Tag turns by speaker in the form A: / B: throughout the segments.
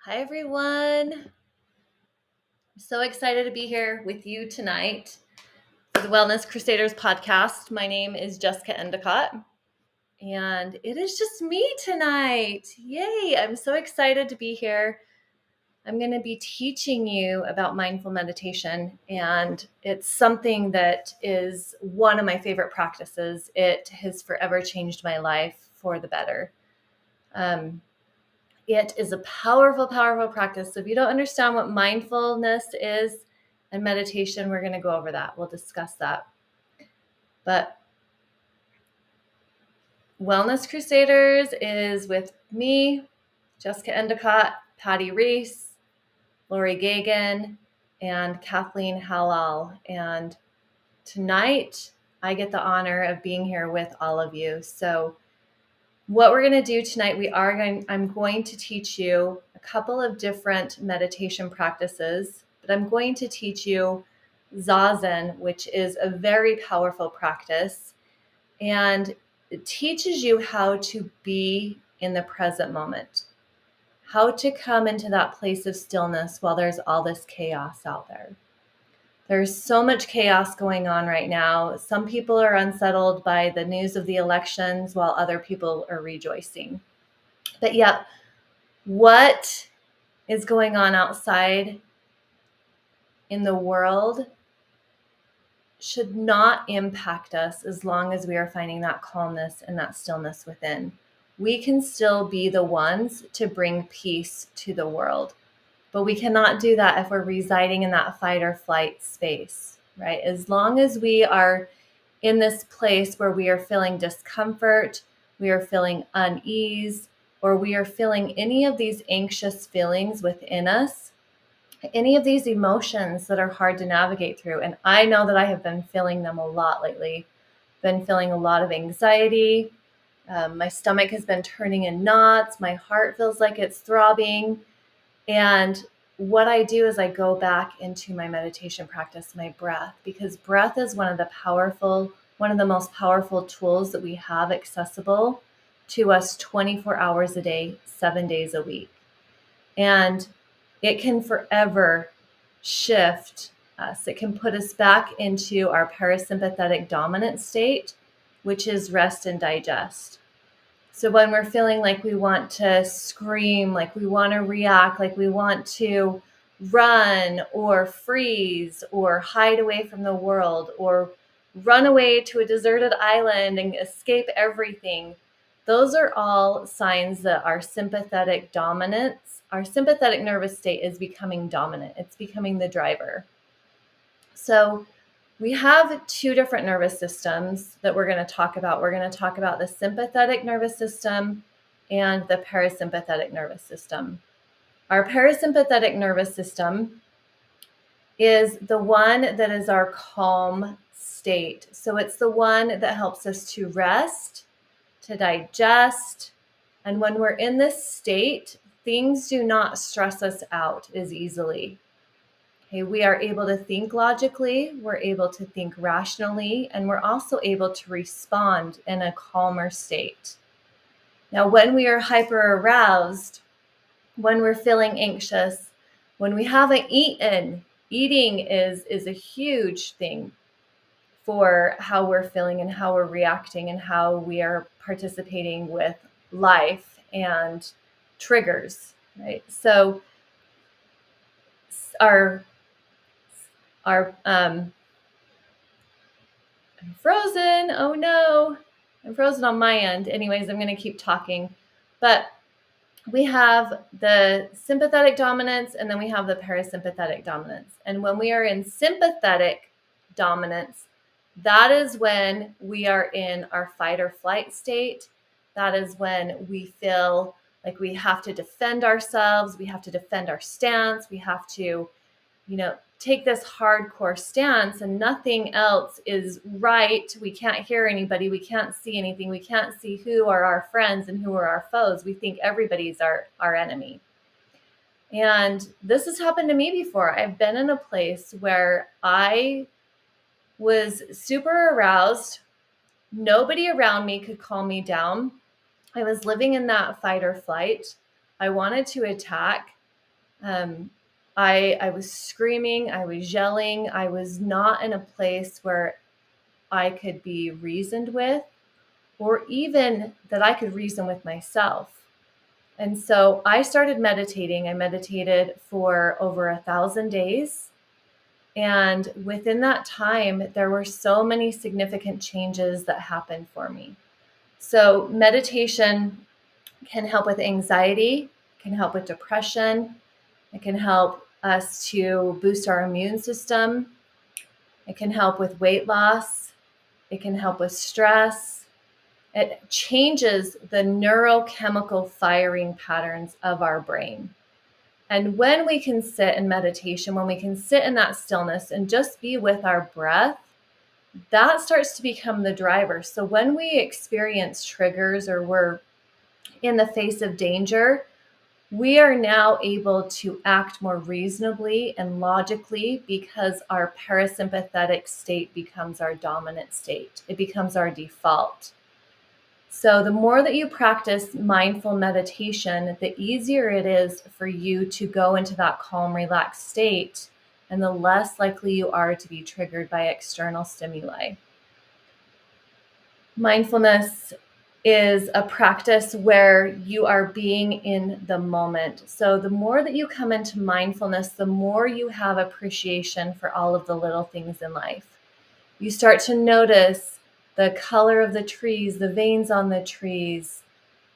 A: Hi, everyone. I'm so excited to be here with you tonight for the Wellness Crusaders podcast. My name is Jessica Endicott, and it is just me tonight. Yay! I'm so excited to be here. I'm going to be teaching you about mindful meditation, and it's something that is one of my favorite practices. It has forever changed my life for the better. It is a powerful, powerful practice. So if you don't understand what mindfulness is and meditation, we're going to go over that. We'll discuss that. But Wellness Crusaders is with me, Jessica Endicott, Patty Reese, Lori Gagan, and Kathleen Halal. And tonight, I get the honor of being here with all of you. So what we're going to do tonight, I'm going to teach you a couple of different meditation practices, but I'm going to teach you Zazen, which is a very powerful practice, and it teaches you how to be in the present moment, how to come into that place of stillness while there's all this chaos out there. There's so much chaos going on right now. Some people are unsettled by the news of the elections while other people are rejoicing. But yet, what is going on outside in the world should not impact us as long as we are finding that calmness and that stillness within. We can still be the ones to bring peace to the world, but we cannot do that if we're residing in that fight or flight space, right? As long as we are in this place where we are feeling discomfort, we are feeling unease, or we are feeling any of these anxious feelings within us, any of these emotions that are hard to navigate through. And I know that I have been feeling them a lot lately, been feeling a lot of anxiety. My stomach has been turning in knots. My heart feels like it's throbbing. And what I do is I go back into my meditation practice, my breath, because breath is one of the most powerful tools that we have accessible to us 24 hours a day, 7 days a week. And it can forever shift us. It can put us back into our parasympathetic dominant state, which is rest and digest. So when we're feeling like we want to scream, like we want to react, like we want to run or freeze or hide away from the world or run away to a deserted island and escape everything, those are all signs that our sympathetic nervous state is becoming dominant. It's becoming the driver. So we have two different nervous systems that we're going to talk about. We're going to talk about the sympathetic nervous system and the parasympathetic nervous system. Our parasympathetic nervous system is the one that is our calm state. So it's the one that helps us to rest, to digest. And when we're in this state, things do not stress us out as easily. Okay, we are able to think logically, we're able to think rationally, and we're also able to respond in a calmer state. Now, when we are hyper aroused, when we're feeling anxious, when we haven't eaten, eating is a huge thing for how we're feeling and how we're reacting and how we are participating with life and triggers, right? So I'm frozen. Oh no, I'm frozen on my end. Anyways, I'm going to keep talking. But we have the sympathetic dominance and then we have the parasympathetic dominance. And when we are in sympathetic dominance, that is when we are in our fight or flight state. That is when we feel like we have to defend ourselves. We have to defend our stance. We have to, take this hardcore stance and nothing else is right. We can't hear anybody. We can't see anything. We can't see who are our friends and who are our foes. We think everybody's our enemy. And this has happened to me before. I've been in a place where I was super aroused. Nobody around me could calm me down. I was living in that fight or flight. I wanted to attack. I was screaming, I was yelling, I was not in a place where I could be reasoned with, or even that I could reason with myself. And so I started meditating. I meditated for over 1,000 days. And within that time, there were so many significant changes that happened for me. So meditation can help with anxiety, can help with depression. It can help us to boost our immune system. It can help with weight loss. It can help with stress. It changes the neurochemical firing patterns of our brain. And when we can sit in meditation, when we can sit in that stillness and just be with our breath, that starts to become the driver. So when we experience triggers or we're in the face of danger, we are now able to act more reasonably and logically because our parasympathetic state becomes our dominant state. It becomes our default. So the more that you practice mindful meditation, the easier it is for you to go into that calm, relaxed state, and the less likely you are to be triggered by external stimuli. Mindfulness is a practice where you are being in the moment. So the more that you come into mindfulness, the more you have appreciation for all of the little things in life. You start to notice the color of the trees, the veins on the trees,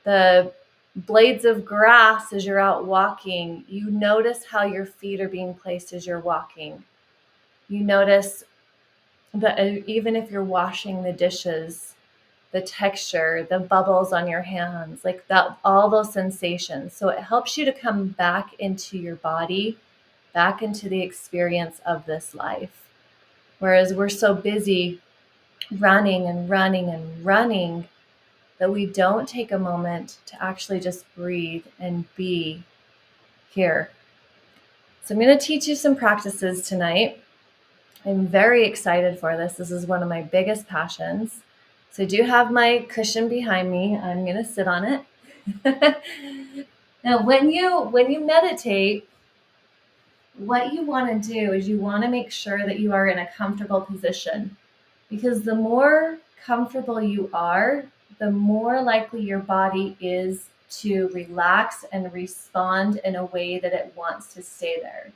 A: the blades of grass as you're out walking. You notice how your feet are being placed as you're walking. You notice that even if you're washing the dishes, the texture, the bubbles on your hands, like that, all those sensations. So it helps you to come back into your body, back into the experience of this life. Whereas we're so busy running and running and running that we don't take a moment to actually just breathe and be here. So I'm going to teach you some practices tonight. I'm very excited for this. This is one of my biggest passions. So I do have my cushion behind me. I'm going to sit on it. Now, when you meditate, what you want to do is you want to make sure that you are in a comfortable position, because the more comfortable you are, the more likely your body is to relax and respond in a way that it wants to stay there.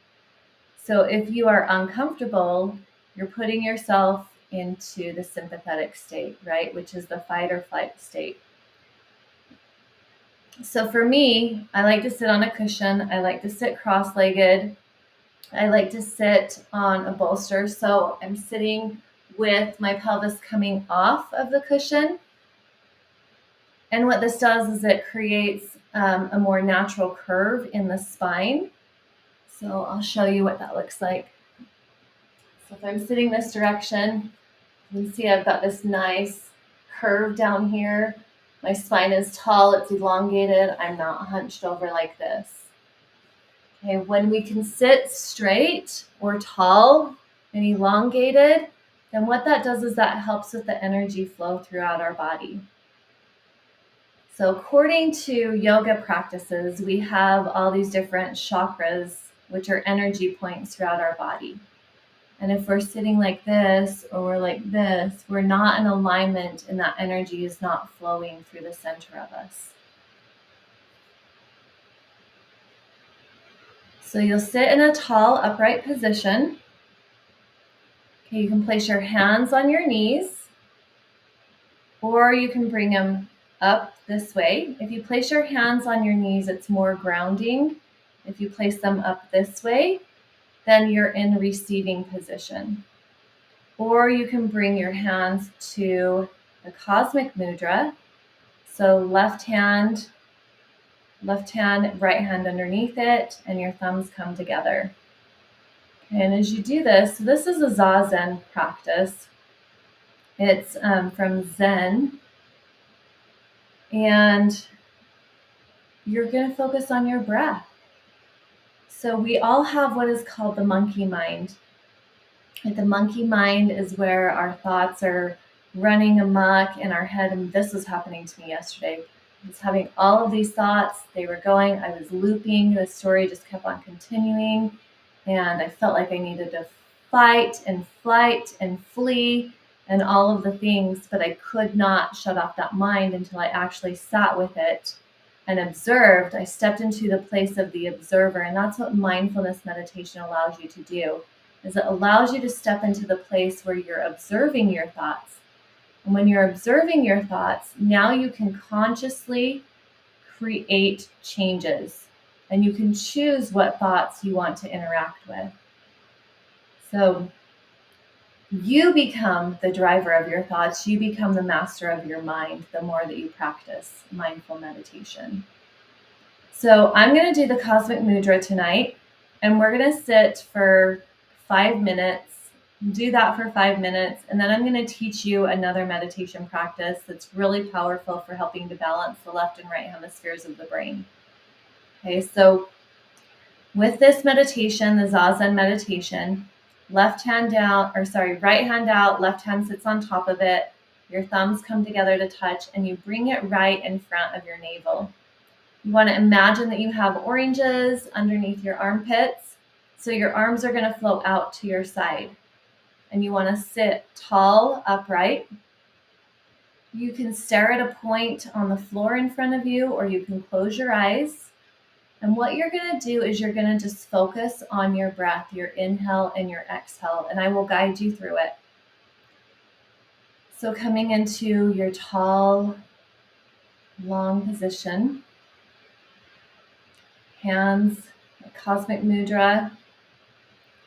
A: So if you are uncomfortable, you're putting yourself into the sympathetic state, right? Which is the fight or flight state. So for me, I like to sit on a cushion. I like to sit cross-legged. I like to sit on a bolster. So I'm sitting with my pelvis coming off of the cushion. And what this does is it creates a more natural curve in the spine. So I'll show you what that looks like. So if I'm sitting this direction, you can see I've got this nice curve down here. My spine is tall, it's elongated. I'm not hunched over like this. Okay, when we can sit straight or tall and elongated, then what that does is that helps with the energy flow throughout our body. So according to yoga practices, we have all these different chakras, which are energy points throughout our body. And if we're sitting like this or we're like this, we're not in alignment and that energy is not flowing through the center of us. So you'll sit in a tall, upright position. Okay, you can place your hands on your knees, or you can bring them up this way. If you place your hands on your knees, it's more grounding. If you place them up this way, then you're in receiving position. Or you can bring your hands to the cosmic mudra. So left hand, right hand underneath it, and your thumbs come together. And as you do this, so this is a Zazen practice. It's from Zen. And you're going to focus on your breath. So we all have what is called the monkey mind. And the monkey mind is where our thoughts are running amok in our head. And this was happening to me yesterday. I was having all of these thoughts. They were going, I was looping. The story just kept on continuing. And I felt like I needed to fight and flight and flee and all of the things, but I could not shut off that mind until I actually sat with it and observed. I stepped into the place of the observer, and that's what mindfulness meditation allows you to do, is it allows you to step into the place where you're observing your thoughts. And when you're observing your thoughts, now you can consciously create changes, and you can choose what thoughts you want to interact with. So you become the driver of your thoughts. You become the master of your mind the more that you practice mindful meditation. So I'm going to do the Cosmic Mudra tonight, and we're going to sit for 5 minutes. Do that for 5 minutes, and then I'm going to teach you another meditation practice that's really powerful for helping to balance the left and right hemispheres of the brain. Okay, so with this meditation, the Zazen meditation, right hand out, left hand sits on top of it. Your thumbs come together to touch, and you bring it right in front of your navel. You want to imagine that you have oranges underneath your armpits, so your arms are going to flow out to your side. And you want to sit tall, upright. You can stare at a point on the floor in front of you, or you can close your eyes. And what you're going to do is you're going to just focus on your breath, your inhale and your exhale, and I will guide you through it. So coming into your tall, long position, hands, Cosmic Mudra,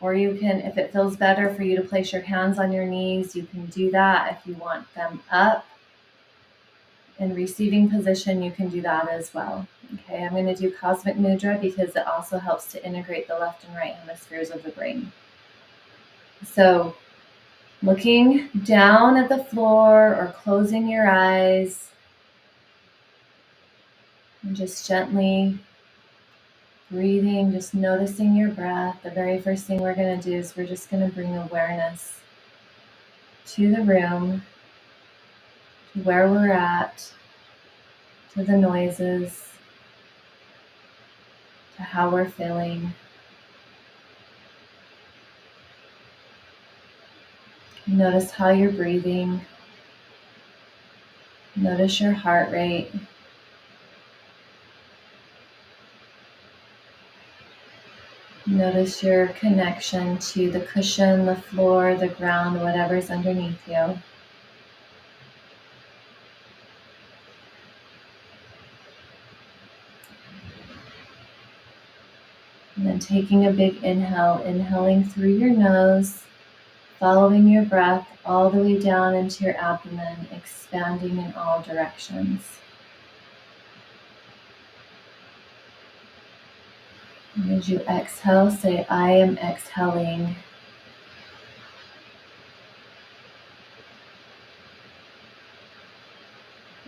A: or you can, if it feels better for you to place your hands on your knees, you can do that. If you want them up in receiving position, you can do that as well. Okay, I'm going to do Cosmic Mudra because it also helps to integrate the left and right hemispheres of the brain. So looking down at the floor or closing your eyes, and just gently breathing, just noticing your breath. The very first thing we're going to do is we're just going to bring awareness to the room, to where we're at, to the noises, to how we're feeling. Notice how you're breathing. Notice your heart rate. Notice your connection to the cushion, the floor, the ground, whatever's underneath you. And then taking a big inhale, inhaling through your nose, following your breath all the way down into your abdomen, expanding in all directions. And as you exhale, say, I am exhaling.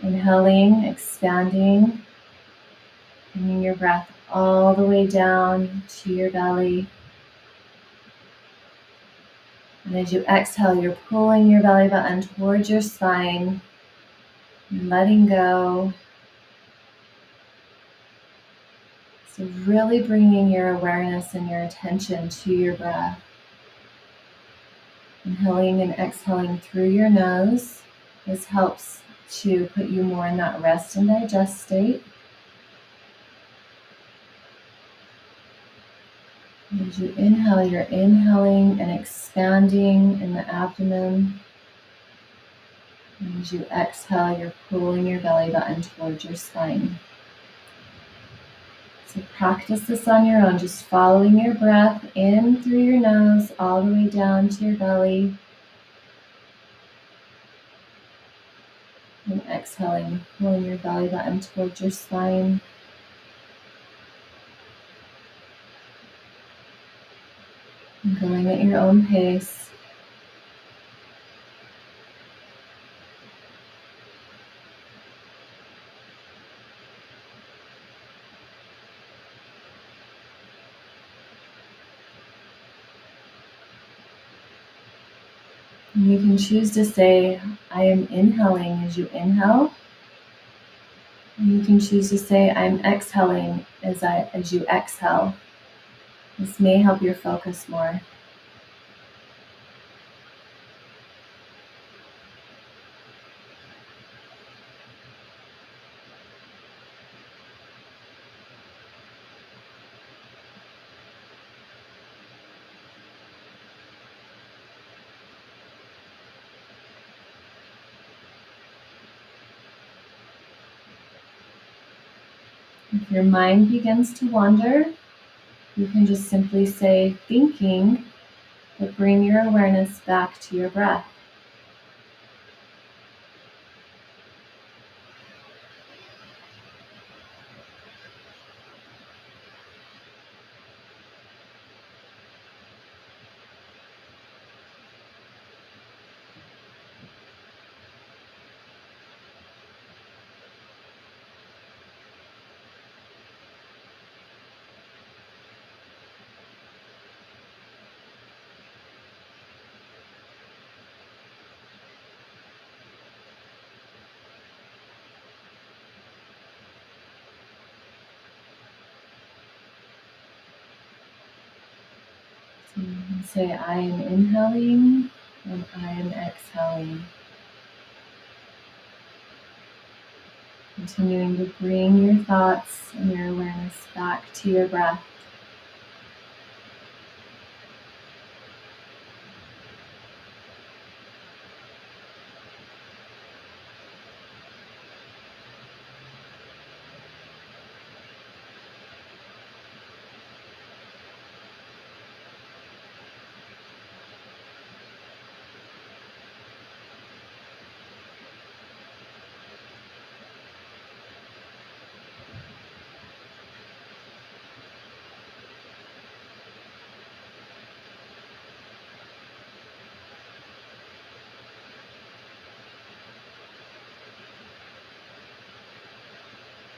A: Inhaling, expanding, bringing your breath all the way down to your belly. And as you exhale, you're pulling your belly button towards your spine, letting go. So really bringing your awareness and your attention to your breath. Inhaling and exhaling through your nose. This helps to put you more in that rest and digest state. As you inhale, you're inhaling and expanding in the abdomen. And as you exhale, you're pulling your belly button towards your spine. So practice this on your own, just following your breath in through your nose, all the way down to your belly. And exhaling, pulling your belly button towards your spine. And going at your own pace. And you can choose to say, I am inhaling as you inhale. You can choose to say, I'm exhaling as you exhale. This may help your focus more. If your mind begins to wander, you can just simply say, thinking, but bring your awareness back to your breath. So you can say, I am inhaling and I am exhaling. Continuing to bring your thoughts and your awareness back to your breath.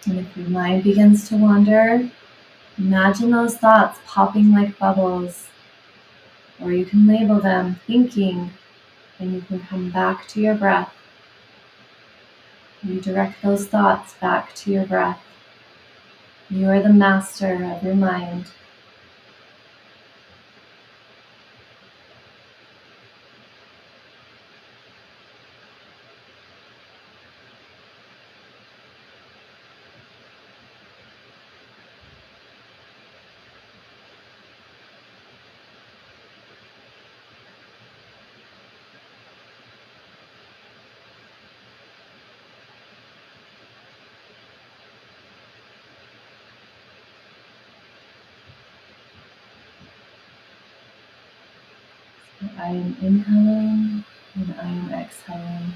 A: And if your mind begins to wander, imagine those thoughts popping like bubbles, or you can label them thinking, and you can come back to your breath. You direct those thoughts back to your breath. You are the master of your mind. I am inhaling and I am exhaling.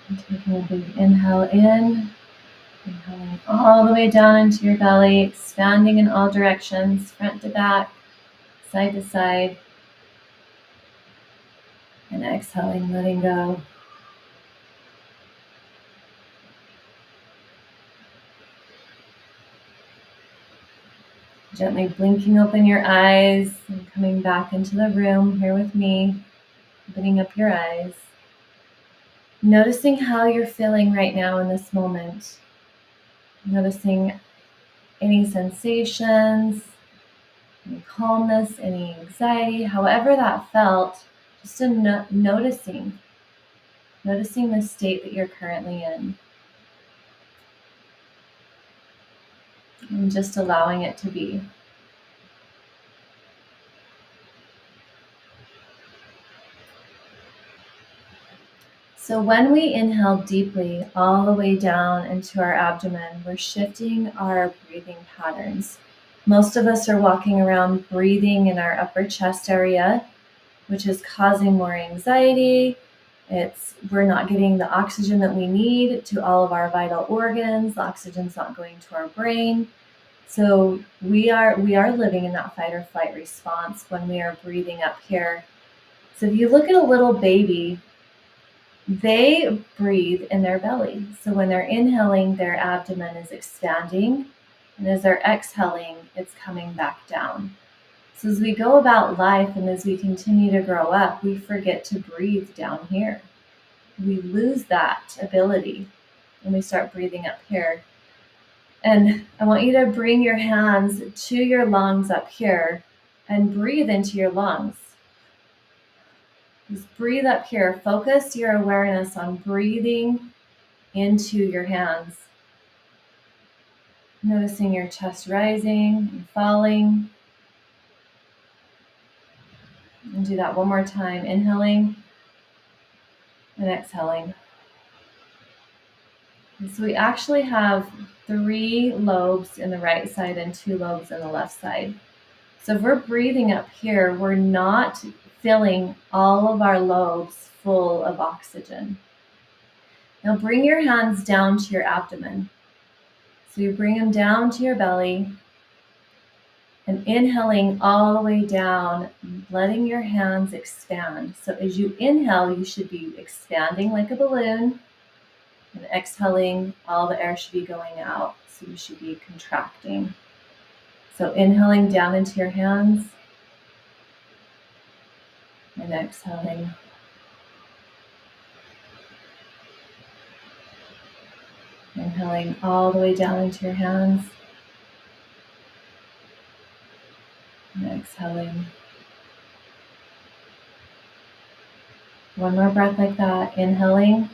A: And taking a big inhale in, inhaling all the way down into your belly, expanding in all directions, front to back, side to side. And exhaling, letting go. Gently blinking open your eyes and coming back into the room here with me, opening up your eyes. Noticing how you're feeling right now in this moment. Noticing any sensations, any calmness, any anxiety, however that felt, just noticing the state that you're currently in. And just allowing it to be. So when we inhale deeply all the way down into our abdomen, we're shifting our breathing patterns. Most of us are walking around breathing in our upper chest area, which is causing more anxiety. We're not getting the oxygen that we need to all of our vital organs. The oxygen's not going to our brain. So we are living in that fight or flight response when we are breathing up here. So if you look at a little baby, they breathe in their belly. So when they're inhaling, their abdomen is expanding, and as they're exhaling, it's coming back down. So as we go about life and as we continue to grow up, we forget to breathe down here. We lose that ability when we start breathing up here. And I want you to bring your hands to your lungs up here and breathe into your lungs. Just breathe up here. Focus your awareness on breathing into your hands. Noticing your chest rising and falling. And do that one more time. Inhaling and exhaling. And so we actually have 3 lobes in the right side and 2 lobes in the left side. So if we're breathing up here, we're not filling all of our lobes full of oxygen. Now bring your hands down to your abdomen. So you bring them down to your belly and inhaling all the way down, letting your hands expand. So as you inhale, you should be expanding like a balloon, and exhaling, all the air should be going out. So you should be contracting. So inhaling down into your hands and exhaling. Inhaling all the way down into your hands and exhaling. One more breath like that. Inhaling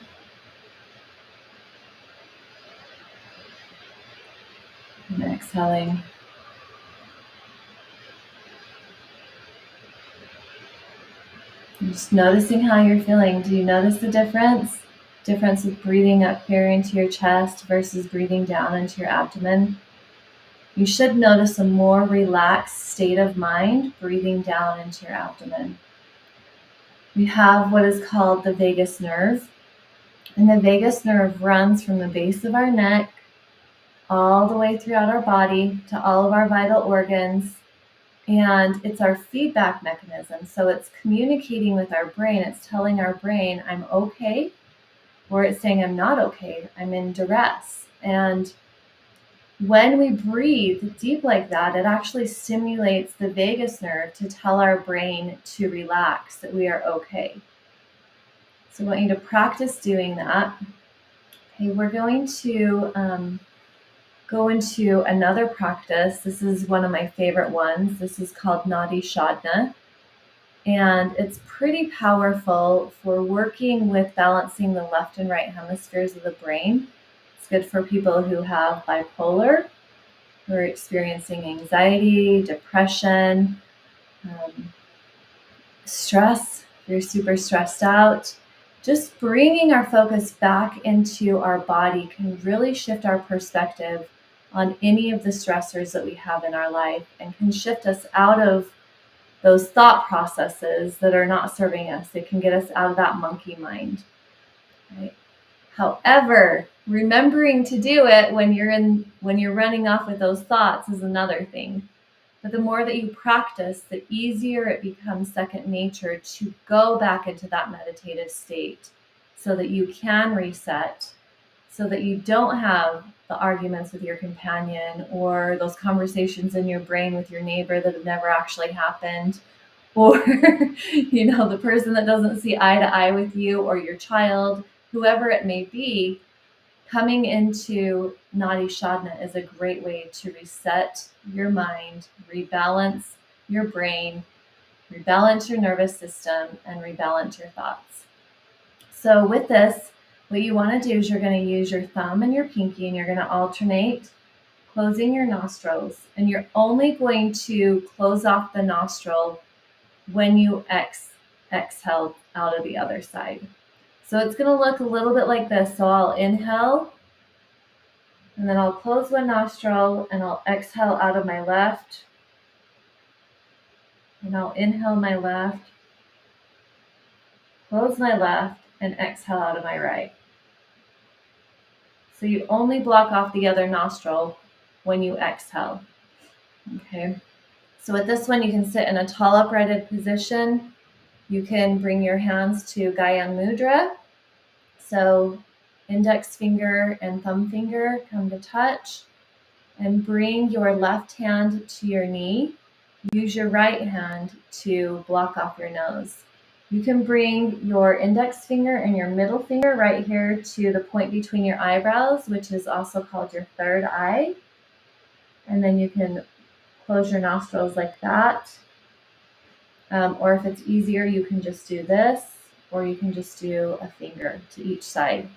A: and exhaling. Just noticing how you're feeling. Do you notice the difference? Difference with breathing up here into your chest versus breathing down into your abdomen? You should notice a more relaxed state of mind breathing down into your abdomen. We have what is called the vagus nerve. And the vagus nerve runs from the base of our neck all the way throughout our body to all of our vital organs. And it's our feedback mechanism. So it's communicating with our brain. It's telling our brain, I'm okay, or it's saying, I'm not okay, I'm in duress. And when we breathe deep like that, it actually stimulates the vagus nerve to tell our brain to relax, that we are okay. So I want you to practice doing that. Okay, we're going to go into another practice. This is one of my favorite ones. This is called Nadi Shodhana. And it's pretty powerful for working with balancing the left and right hemispheres of the brain. It's good for people who have bipolar, who are experiencing anxiety, depression, stress. If you're super stressed out, just bringing our focus back into our body can really shift our perspective on any of the stressors that we have in our life and can shift us out of those thought processes that are not serving us. They can get us out of that monkey mind. Right? However, remembering to do it when you're running off with those thoughts is another thing. But the more that you practice, the easier it becomes second nature to go back into that meditative state so that you can reset, so that you don't have the arguments with your companion or those conversations in your brain with your neighbor that have never actually happened, or the person that doesn't see eye to eye with you, or your child, whoever it may be. Coming into Nadi Shodhana is a great way to reset your mind, rebalance your brain, rebalance your nervous system, and rebalance your thoughts. So with this, what you want to do is you're going to use your thumb and your pinky, and you're going to alternate closing your nostrils. And you're only going to close off the nostril when you exhale out of the other side. So it's going to look a little bit like this. So I'll inhale, and then I'll close one nostril, and I'll exhale out of my left. And I'll inhale my left, close my left, and exhale out of my right. So you only block off the other nostril when you exhale. Okay. So with this one, you can sit in a tall uprighted position. You can bring your hands to Gyan Mudra, So index finger and thumb finger come to touch, and bring your left hand to your knee. Use your right hand to block off your nose. You can bring your index finger and your middle finger right here to the point between your eyebrows, which is also called your third eye. And then you can close your nostrils like that. Or if it's easier, you can just do this, or you can just do a finger to each side.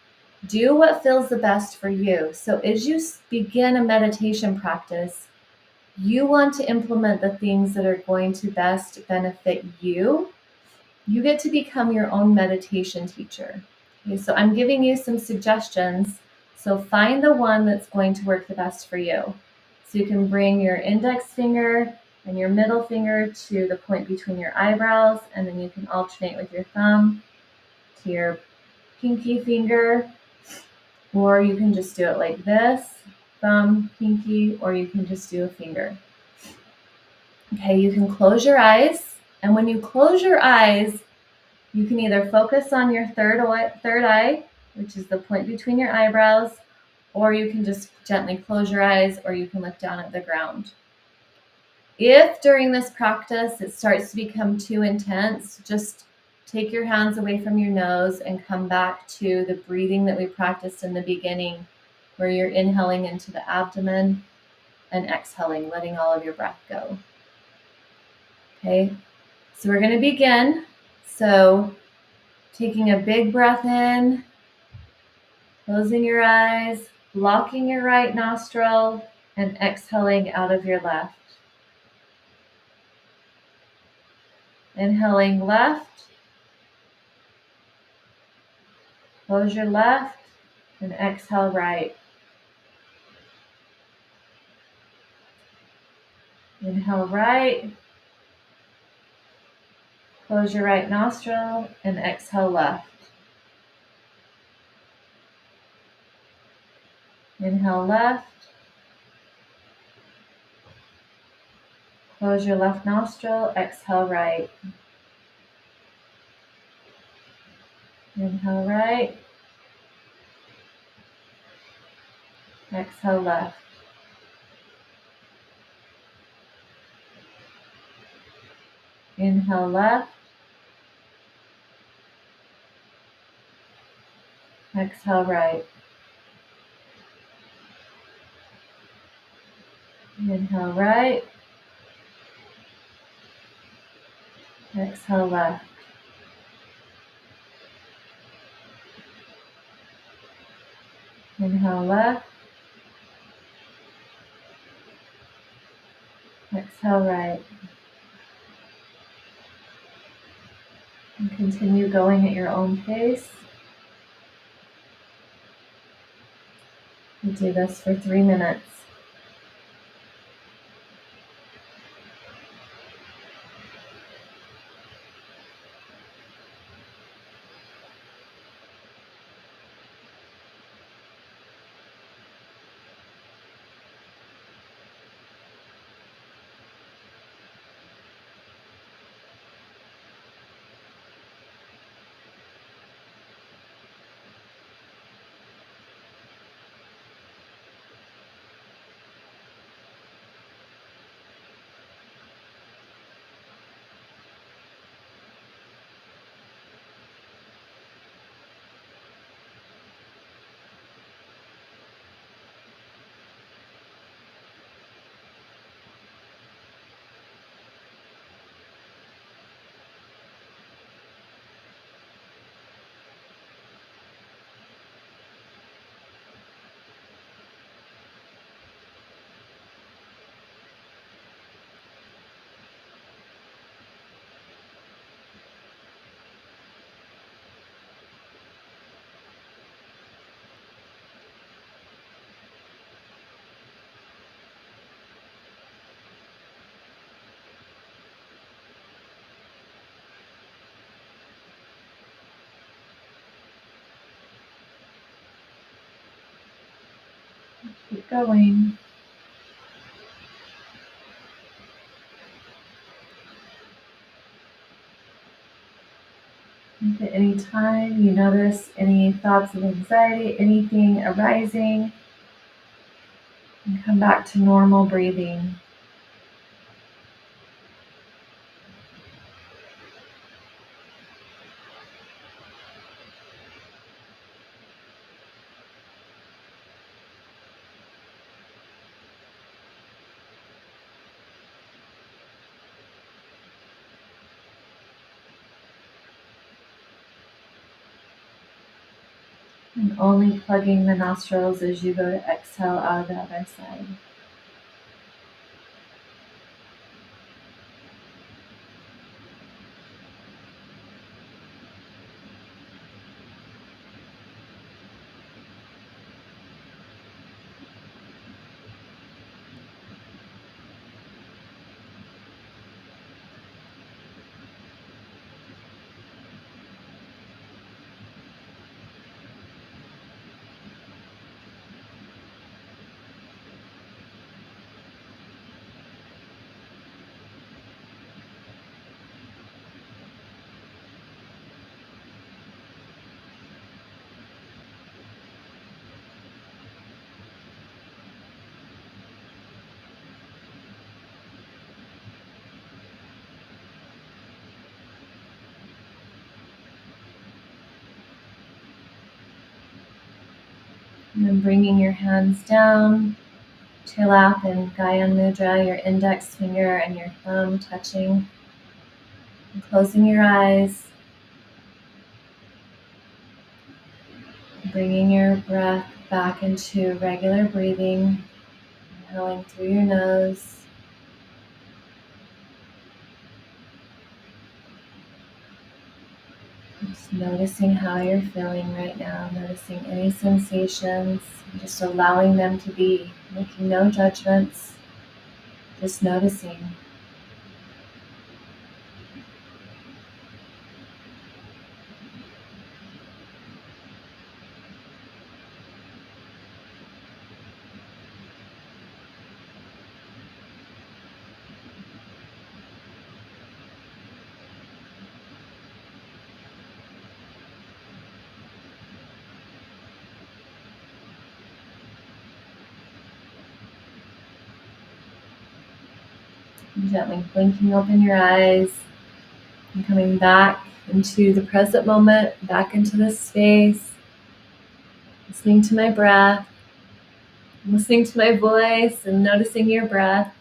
A: Do what feels the best for you. So as you begin a meditation practice, you want to implement the things that are going to best benefit you. You get to become your own meditation teacher. Okay, so I'm giving you some suggestions. So find the one that's going to work the best for you. So you can bring your index finger and your middle finger to the point between your eyebrows, and then you can alternate with your thumb to your pinky finger, or you can just do it like this, thumb, pinky, or you can just do a finger. Okay, you can close your eyes, and when you close your eyes, you can either focus on your third eye, which is the point between your eyebrows, or you can just gently close your eyes, or you can look down at the ground. If during this practice it starts to become too intense, just take your hands away from your nose and come back to the breathing that we practiced in the beginning, where you're inhaling into the abdomen and exhaling, letting all of your breath go. Okay, so we're going to begin. So taking a big breath in, closing your eyes, blocking your right nostril, and exhaling out of your left. Inhaling left, close your left, and exhale right. Inhale right, close your right nostril, and exhale left. Inhale left, close your left nostril, exhale right. Inhale right, exhale left. Inhale left, exhale right. Inhale right, exhale left. Inhale left, exhale right. And continue going at your own pace. You do this for 3 minutes. Keep going. At any time you notice any thoughts of anxiety, anything arising, and come back to normal breathing. And only plugging the nostrils as you go to exhale out of the other side. And then bringing your hands down to your lap in Gaya Mudra, your index finger and your thumb touching. And closing your eyes. Bringing your breath back into regular breathing. Inhaling through your nose. Just noticing how you're feeling right now, noticing any sensations, and just allowing them to be, making no judgments, just noticing. And gently blinking open your eyes and coming back into the present moment, back into this space, listening to my breath, listening to my voice and noticing your breath.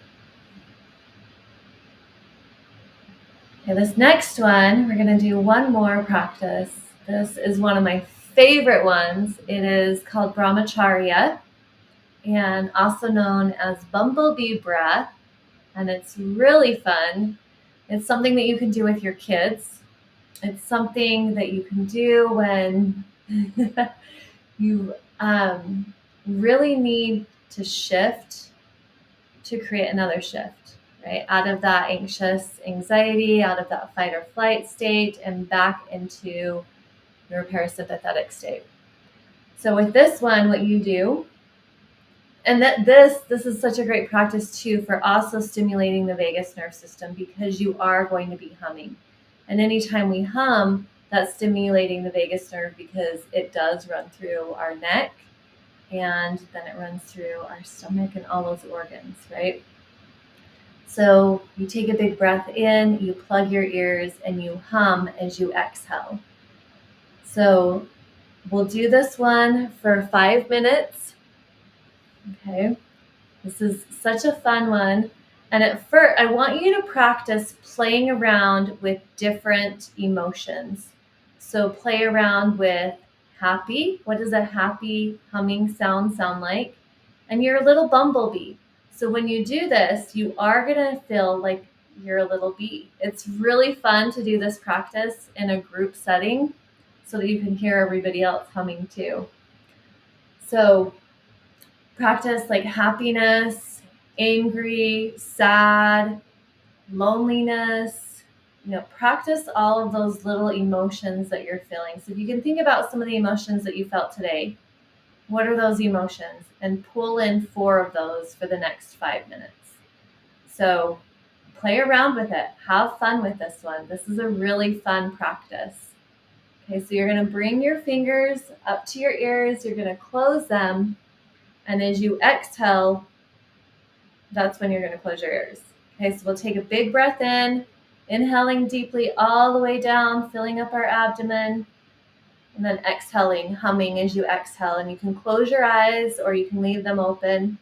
A: Okay, this next one, we're going to do one more practice. This is one of my favorite ones. It is called Brahmacharya and also known as bumblebee breath. And it's really fun. It's something that you can do with your kids. It's something that you can do when you really need to shift to create another shift, right? Out of that anxious anxiety, out of that fight or flight state, and back into your parasympathetic state. So with this one, what you do, and this is such a great practice too for also stimulating the vagus nerve system, because you are going to be humming. And anytime we hum, that's stimulating the vagus nerve because it does run through our neck and then it runs through our stomach and all those organs, right? So you take a big breath in, you plug your ears, and you hum as you exhale. So we'll do this one for 5 minutes. Okay. This is such a fun one. And at first, I want you to practice playing around with different emotions. So play around with happy. What does a happy humming sound like? And you're a little bumblebee. So when you do this, you are going to feel like you're a little bee. It's really fun to do this practice in a group setting so that you can hear everybody else humming too. So practice like happiness, angry, sad, loneliness. Practice all of those little emotions that you're feeling. So if you can think about some of the emotions that you felt today, what are those emotions? And pull in 4 of those for the next 5 minutes. So play around with it. Have fun with this one. This is a really fun practice. Okay, so you're going to bring your fingers up to your ears. You're going to close them. And as you exhale, that's when you're going to close your ears. Okay, so we'll take a big breath in, inhaling deeply all the way down, filling up our abdomen, and then exhaling, humming as you exhale. And you can close your eyes or you can leave them open.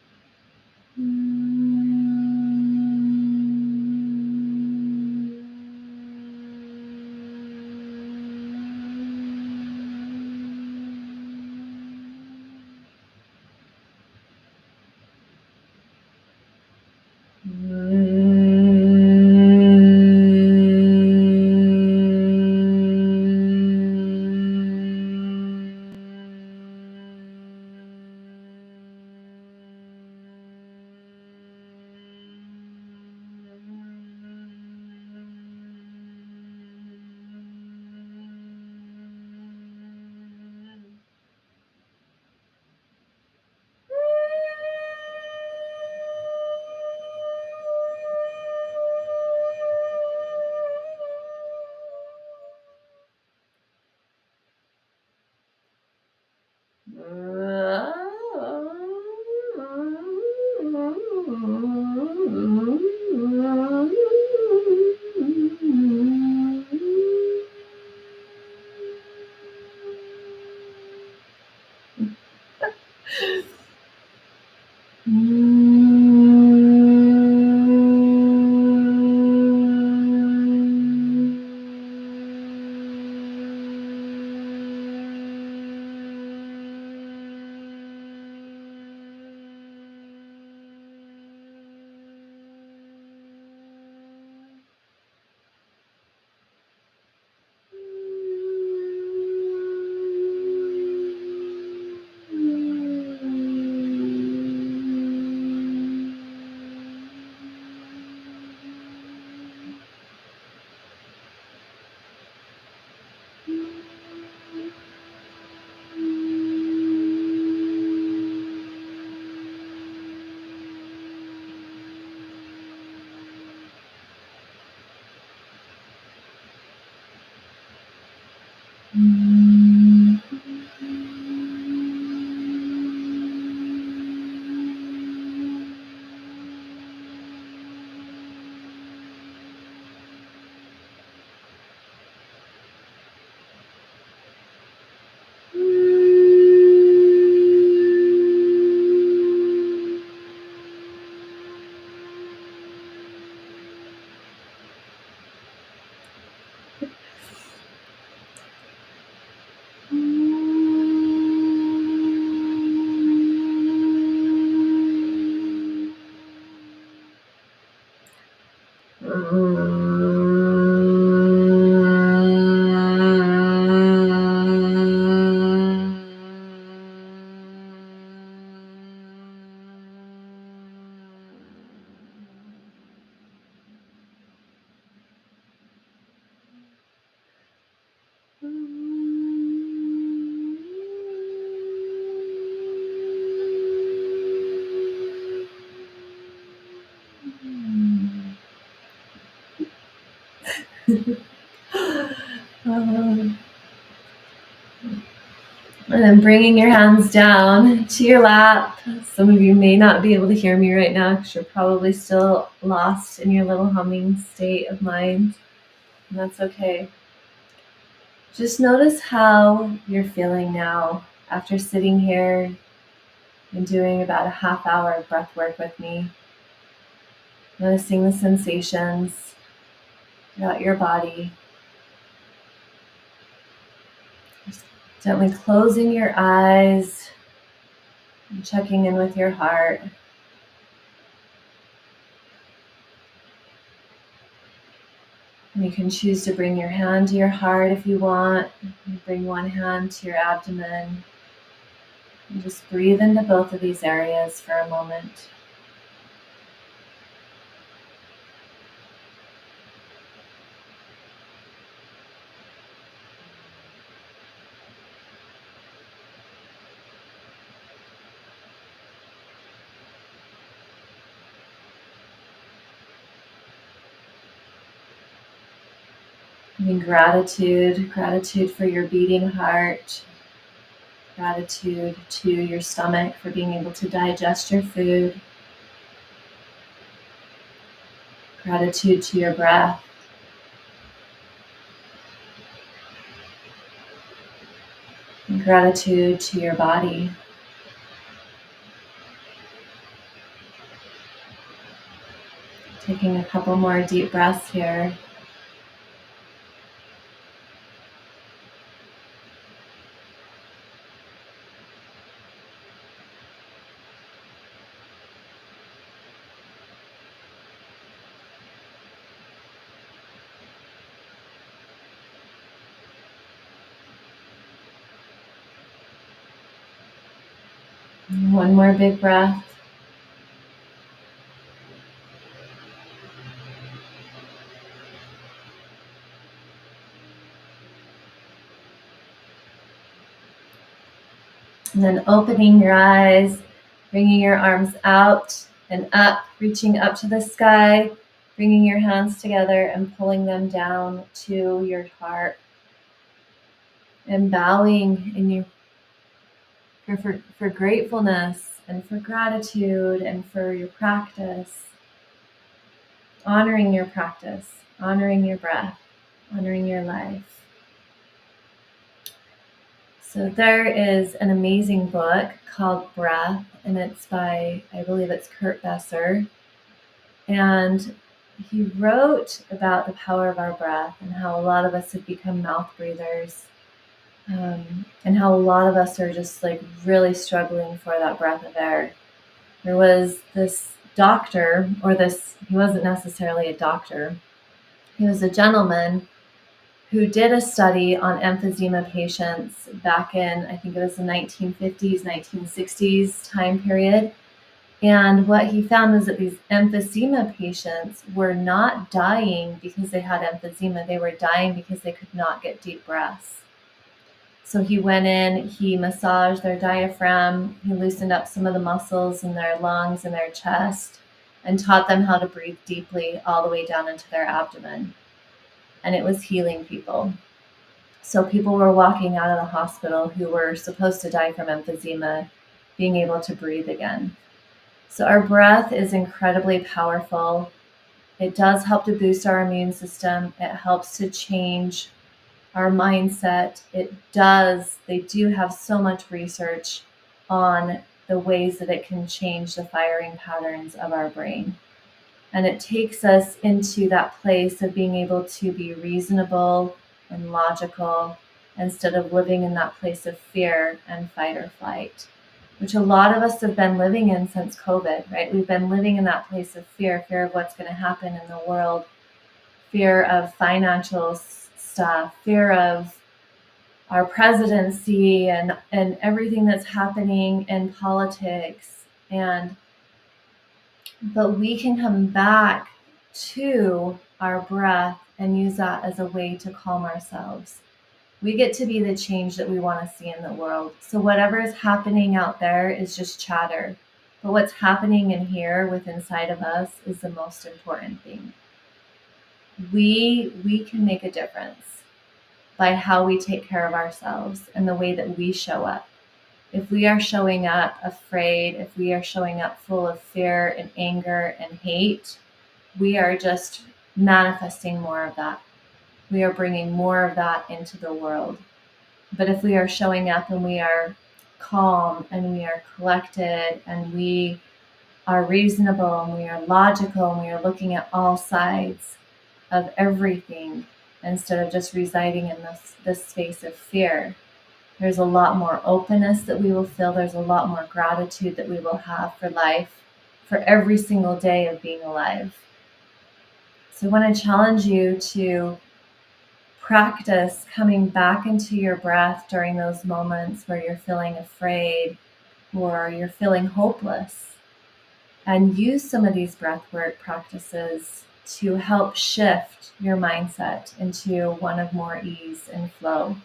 A: And then bringing your hands down to your lap. Some of you may not be able to hear me right now because you're probably still lost in your little humming state of mind. And that's okay. Just notice how you're feeling now after sitting here and doing about a half hour of breath work with me. Noticing the sensations throughout your body. Just gently closing your eyes and checking in with your heart. And you can choose to bring your hand to your heart if you want. Bring one hand to your abdomen. And just breathe into both of these areas for a moment. Giving gratitude for your beating heart, gratitude to your stomach for being able to digest your food, gratitude to your breath, and gratitude to your body. Taking a couple more deep breaths here. One more big breath. And then opening your eyes, bringing your arms out and up, reaching up to the sky, bringing your hands together and pulling them down to your heart. And bowing in your for gratefulness and for gratitude and for your practice. Honoring your practice, honoring your breath, honoring your life. So there is an amazing book called Breath, and it's by, I believe it's Kurt Besser. And he wrote about the power of our breath and how a lot of us have become mouth breathers, and how a lot of us are just like really struggling for that breath of air. There was this doctor, he wasn't necessarily a doctor, he was a gentleman who did a study on emphysema patients back in, I think it was the 1950s, 1960s time period. And what he found was that these emphysema patients were not dying because they had emphysema. They were dying because they could not get deep breaths. So he went in, he massaged their diaphragm, he loosened up some of the muscles in their lungs and their chest, and taught them how to breathe deeply all the way down into their abdomen. And it was healing people. So people were walking out of the hospital who were supposed to die from emphysema, being able to breathe again. So our breath is incredibly powerful. It does help to boost our immune system. It helps to change our mindset. They do have so much research on the ways that it can change the firing patterns of our brain. And it takes us into that place of being able to be reasonable and logical instead of living in that place of fear and fight or flight, which a lot of us have been living in since COVID, right? We've been living in that place of fear of what's going to happen in the world, fear of financial stuff, fear of our presidency and everything that's happening in politics. But we can come back to our breath and use that as a way to calm ourselves. We get to be the change that we want to see in the world. So whatever is happening out there is just chatter. But what's happening in here within inside of us is the most important thing. We can make a difference by how we take care of ourselves and the way that we show up. If we are showing up afraid, if we are showing up full of fear and anger and hate, we are just manifesting more of that. We are bringing more of that into the world. But if we are showing up and we are calm and we are collected and we are reasonable and we are logical and we are looking at all sides of everything instead of just residing in this space of fear, there's a lot more openness that we will feel. There's a lot more gratitude that we will have for life, for every single day of being alive. So I want to challenge you to practice coming back into your breath during those moments where you're feeling afraid or you're feeling hopeless, and use some of these breathwork practices to help shift your mindset into one of more ease and flow.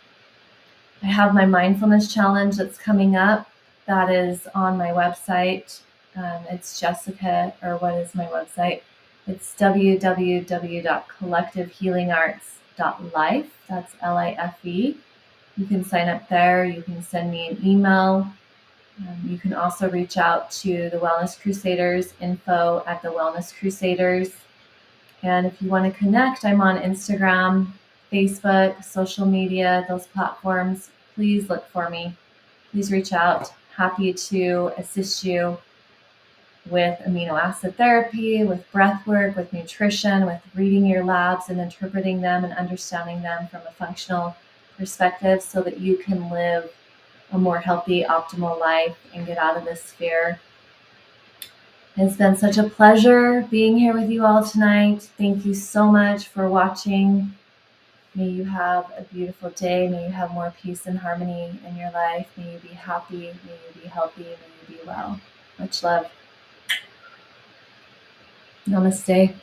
A: I have my mindfulness challenge that's coming up. That is on my website. It's Jessica, or what is my website? It's www.collectivehealingarts.com. wellnesscrusaders.life. That's LIFE. You can sign up there. You can send me an email. You can also reach out to the Wellness Crusaders, info at the Wellness Crusaders. And if you want to connect, I'm on Instagram, Facebook, social media, those platforms. Please look for me. Please reach out. Happy to assist you with amino acid therapy, with breath work, with nutrition, with reading your labs and interpreting them and understanding them from a functional perspective so that you can live a more healthy, optimal life and get out of this fear. It's been such a pleasure being here with you all tonight. Thank you so much for watching. May you have a beautiful day. May you have more peace and harmony in your life. May you be happy. May you be healthy. May you be well. Much love. Namaste.